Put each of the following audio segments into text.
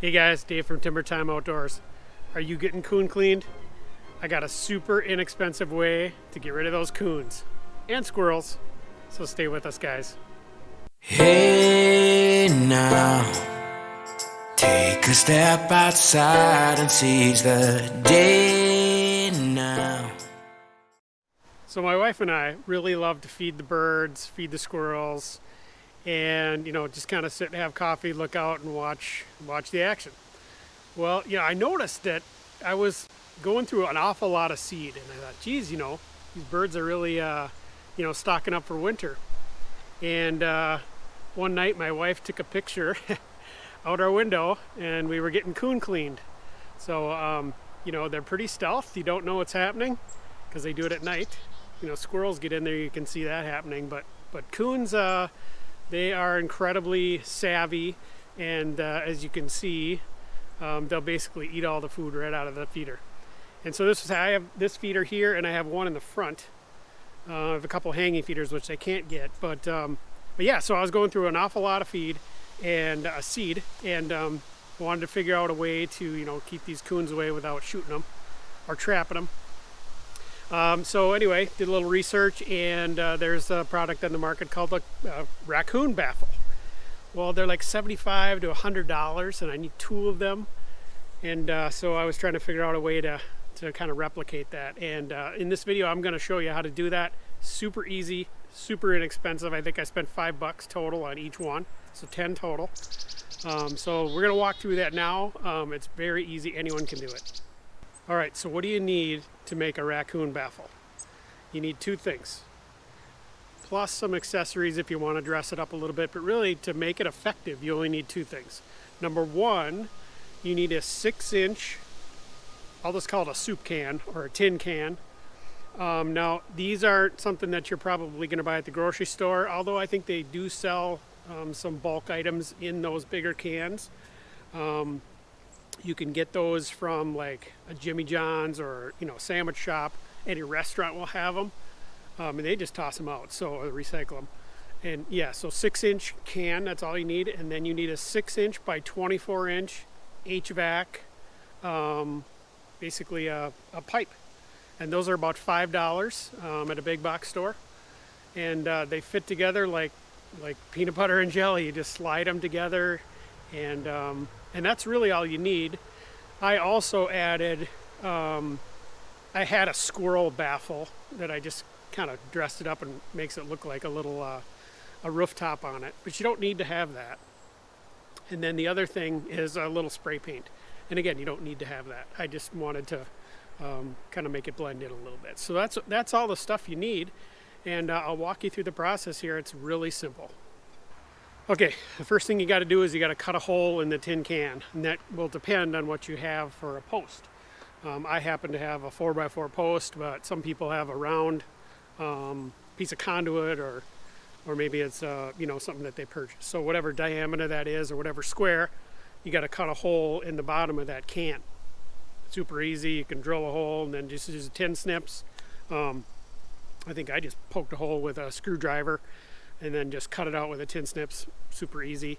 Hey guys, Dave from Timber Time Outdoors. Are you getting coon cleaned? I got a super inexpensive way to get rid of those coons and squirrels, so stay with us guys. Hey now, take a step outside and seize the day now. So my wife and I really love to feed the birds, feed the squirrels, and just kind of sit and have coffee, look out and watch the action. Well, I noticed that I was going through an awful lot of seed, and I thought, geez, these birds are really stocking up for winter. And one night my wife took a picture out our window and we were getting coon cleaned. So they're pretty stealth. You don't know what's happening because they do it at night. Squirrels get in there, you can see that happening, but coons, they are incredibly savvy, and as you can see, they'll basically eat all the food right out of the feeder. And so I have this feeder here, and I have one in the front. I have a couple hanging feeders which I can't get, but yeah. So I was going through an awful lot of feed and seed, and wanted to figure out a way to keep these coons away without shooting them or trapping them. So anyway, did a little research, and there's a product on the market called the Racoon Baffle. Well, they're like $75 to $100, and I need 2 of them. And so I was trying to figure out a way to kind of replicate that. And in this video, I'm going to show you how to do that. Super easy, super inexpensive. I think I spent $5 total on each one, so 10 total. So we're going to walk through that now. It's very easy. Anyone can do it. All right, so what do you need to make a Racoon Baffle? You need 2 things, plus some accessories if you want to dress it up a little bit, but really to make it effective, you only need 2 things. Number 1, you need a 6-inch, I'll just call it a soup can or a tin can. Now, these aren't something that you're probably going to buy at the grocery store, although I think they do sell some bulk items in those bigger cans. You can get those from like a Jimmy John's or sandwich shop. Any restaurant will have them, and they just toss them out, or recycle them. And yeah, so 6-inch can, that's all you need. And then you need a 6-inch by 24-inch HVAC, basically a pipe. And those are about $5 at a big box store. And they fit together like peanut butter and jelly. You just slide them together, and that's really all you need. I also added, I had a squirrel baffle that I just kind of dressed it up and makes it look like a little a rooftop on it, but you don't need to have that. And then the other thing is a little spray paint, and again, you don't need to have that. I just wanted to kind of make it blend in a little bit. So that's all the stuff you need, and I'll walk you through the process here. It's really simple. Okay, the first thing you got to do is you got to cut a hole in the tin can, and that will depend on what you have for a post. I happen to have a 4x4 post, but some people have a round piece of conduit, or maybe it's something that they purchase. So whatever diameter that is, or whatever square, you got to cut a hole in the bottom of that can. Super easy. You can drill a hole and then just use tin snips. I think I just poked a hole with a screwdriver and then just cut it out with a tin snips. Super easy.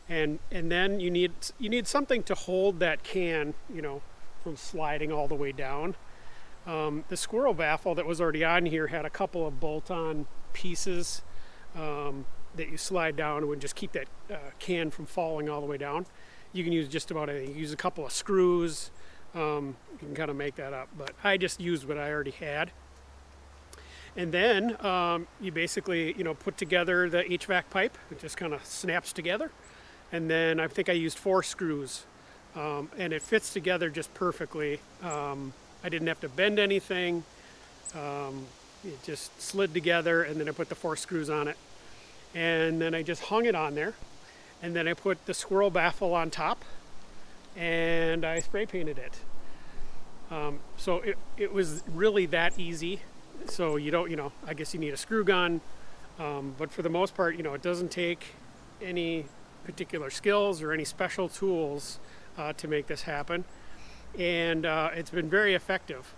And then you need something to hold that can, from sliding all the way down. The squirrel baffle that was already on here had a couple of bolt-on pieces that you slide down and would just keep that can from falling all the way down. You can use just about anything. You can use a couple of screws. You can kind of make that up, but I just used what I already had. And then you basically, put together the HVAC pipe. It just kind of snaps together. And then I think I used 4 screws, and it fits together just perfectly. I didn't have to bend anything. It just slid together, and then I put the 4 screws on it. And then I just hung it on there. And then I put the squirrel baffle on top, and I spray painted it. So it was really that easy. So you don't, I guess you need a screw gun, but for the most part, it doesn't take any particular skills or any special tools to make this happen. And it's been very effective.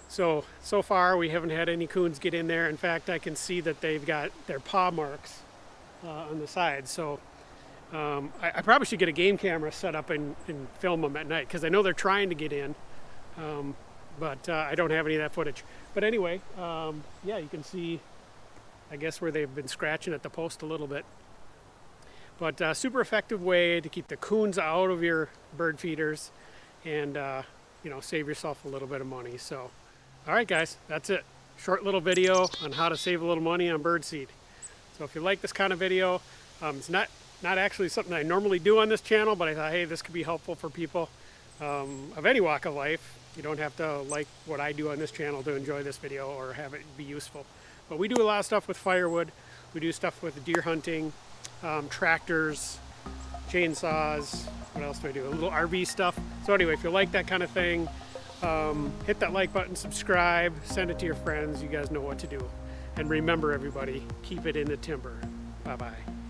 So far we haven't had any coons get in there. In fact, I can see that they've got their paw marks on the side. So I probably should get a game camera set up and film them at night, because I know they're trying to get in, but I don't have any of that footage. But anyway, yeah, you can see, I guess, where they've been scratching at the post a little bit. But super effective way to keep the coons out of your bird feeders and save yourself a little bit of money. So, all right, guys, that's it. Short little video on how to save a little money on bird seed. So if you like this kind of video, it's not actually something I normally do on this channel, but I thought, hey, this could be helpful for people of any walk of life. You don't have to like what I do on this channel to enjoy this video or have it be useful. But we do a lot of stuff with firewood. We do stuff with deer hunting, tractors, chainsaws. What else do I do? A little RV stuff. So anyway, if you like that kind of thing, hit that like button, subscribe, send it to your friends. You guys know what to do. And remember, everybody, keep it in the timber. Bye-bye.